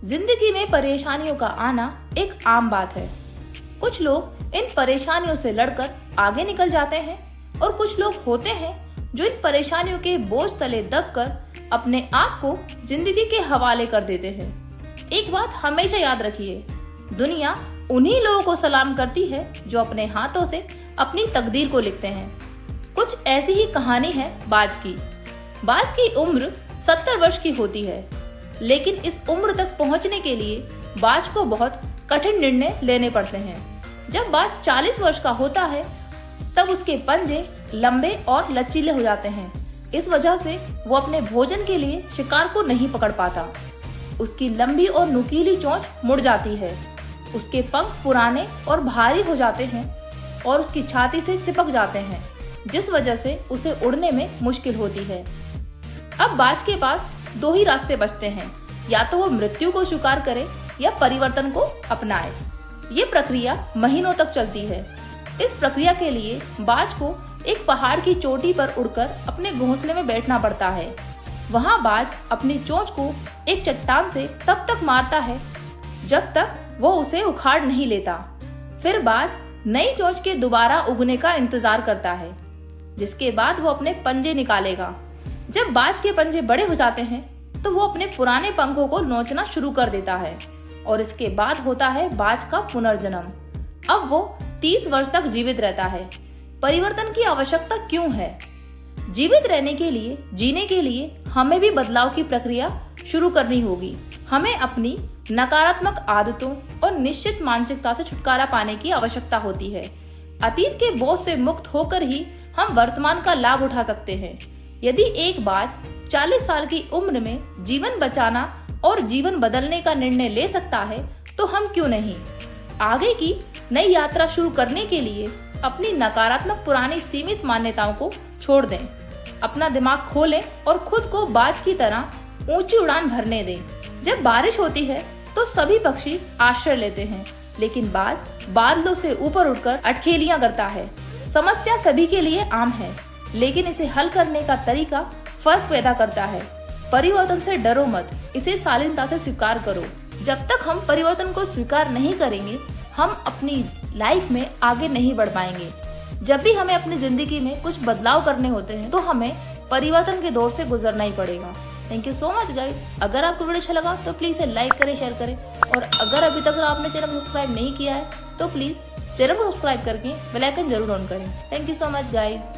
जिंदगी में परेशानियों का आना एक आम बात है। कुछ लोग इन परेशानियों से लड़कर आगे निकल जाते हैं और कुछ लोग होते हैं जो इन परेशानियों के बोझ तले दबकर अपने आप को जिंदगी के हवाले कर देते हैं। एक बात हमेशा याद रखिए, दुनिया उन्हीं लोगों को सलाम करती है जो अपने हाथों से अपनी तकदीर को लिखते हैं। कुछ ऐसी ही कहानी है बाज की। बाज की उम्र 70 वर्ष की होती है, लेकिन इस उम्र तक पहुंचने के लिए बाज को बहुत कठिन निर्णय लेने पड़ते हैं। जब बाज 40 वर्ष का होता है तब उसके पंजे लंबे और लचीले हो जाते हैं। इस वजह से वो अपने भोजन के लिए शिकार को नहीं पकड़ पाता। उसकी लंबी और नुकीली चोंच मुड़ जाती है, उसके पंख पुराने और भारी हो जाते हैं और उसकी छाती से चिपक जाते हैं, जिस वजह से उसे उड़ने में मुश्किल होती है। अब बाज के पास दो ही रास्ते बचते हैं, या तो वो मृत्यु को स्वीकार करे या परिवर्तन को अपनाए। ये प्रक्रिया महीनों तक चलती है। इस प्रक्रिया के लिए बाज को एक पहाड़ की चोटी पर उड़कर अपने घोंसले में बैठना पड़ता है। वहाँ बाज अपनी चोंच को एक चट्टान से तब तक मारता है जब तक वो उसे उखाड़ नहीं लेता। फिर बाज नई चोंच के दोबारा उगने का इंतजार करता है, जिसके बाद वो अपने पंजे निकालेगा। जब बाज के पंजे बड़े हो जाते हैं तो वो अपने पुराने पंखों को नोचना शुरू कर देता है और इसके बाद होता है बाज का पुनर्जन्म। अब वो 30 वर्ष तक जीवित रहता है। परिवर्तन की आवश्यकता क्यों है? जीवित रहने के लिए, जीने के लिए हमें भी बदलाव की प्रक्रिया शुरू करनी होगी। हमें अपनी नकारात्मक आदतों और निश्चित मानसिकता से छुटकारा पाने की आवश्यकता होती है। अतीत के बोझ से मुक्त होकर ही हम वर्तमान का लाभ उठा सकते हैं। यदि एक बाज 40 साल की उम्र में जीवन बचाना और जीवन बदलने का निर्णय ले सकता है तो हम क्यों नहीं? आगे की नई यात्रा शुरू करने के लिए अपनी नकारात्मक पुरानी सीमित मान्यताओं को छोड़ दें, अपना दिमाग खोलें और खुद को बाज की तरह ऊंची उड़ान भरने दें। जब बारिश होती है तो सभी पक्षी आश्रय लेते हैं, लेकिन बाज बादलों से ऊपर उड़कर अटखेलियां करता है। समस्या सभी के लिए आम है, लेकिन इसे हल करने का तरीका फर्क पैदा करता है। परिवर्तन से डरो मत, इसे शालीनता से स्वीकार करो। जब तक हम परिवर्तन को स्वीकार नहीं करेंगे, हम अपनी लाइफ में आगे नहीं बढ़ पाएंगे। जब भी हमें अपनी जिंदगी में कुछ बदलाव करने होते हैं तो हमें परिवर्तन के दौर से गुजरना ही पड़ेगा। Thank you so much guys. अगर आपको वीडियो अच्छा लगा तो प्लीज इसे लाइक करें, शेयर करें, और अगर अभी तक आपने चैनल को सब्सक्राइब नहीं किया है तो प्लीज चैनल को सब्सक्राइब करके बेल आइकन जरूर ऑन करें। Thank you so much guys.